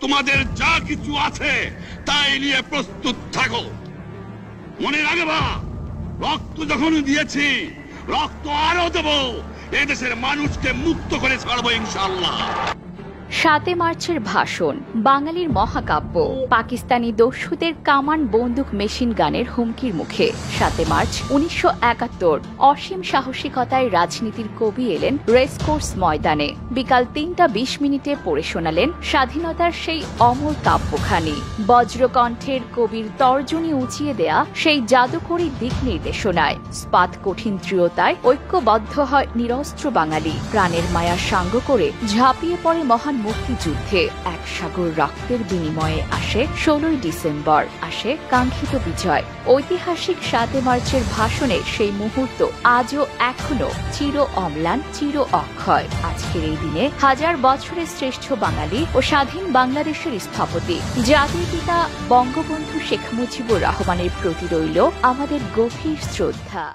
তোমাদের যা কিছু আছে তাই নিয়ে প্রস্তুত থাকো। মনে রাখবা, রক্ত যখন দিয়েছি, রক্ত আরো দেব। এদেশের মানুষকে মুক্ত করে ছাড়বো ইনশাআল্লাহ। ৭ মার্চের ভাষণ বাঙালির মহাকাব্য। পাকিস্তানি দস্যুদের কামান, বন্দুক, মেশিন গানের হুমকির মুখে ৭ মার্চ ১৯৭১ অসীম সাহসিকতায় রাজনীতির কবি এলেন রেসকোর্স ময়দানে। বিকাল ৩টা ২০ পড়ে শোনালেন স্বাধীনতার সেই অমর কাব্যখানি। বজ্রকণ্ঠের কবির তর্জনী উঁচিয়ে দেয়া সেই জাদুকরী দিক নির্দেশনায় স্পাত কঠিন দৃঢ়তায় ঐক্যবদ্ধ হয় নিরস্ত্র বাঙালি। প্রাণের মায়া সাঙ্গ করে ঝাঁপিয়ে পড়ে মহান মুক্তিযুদ্ধে। এক সাগর রক্তের বিনিময়ে আসে ১৬ই ডিসেম্বর, আসে কাঙ্ক্ষিত বিজয়। ঐতিহাসিক ৭ মার্চের ভাষণে সেই মুহূর্ত আজও এখনো চির অম্লান, চির অক্ষয়। আজকের এই দিনে হাজার বছরের শ্রেষ্ঠ বাঙালি ও স্বাধীন বাংলাদেশের স্থপতি জাতির পিতা বঙ্গবন্ধু শেখ মুজিবুর রহমানের প্রতি রইল আমাদের গভীর শ্রদ্ধা।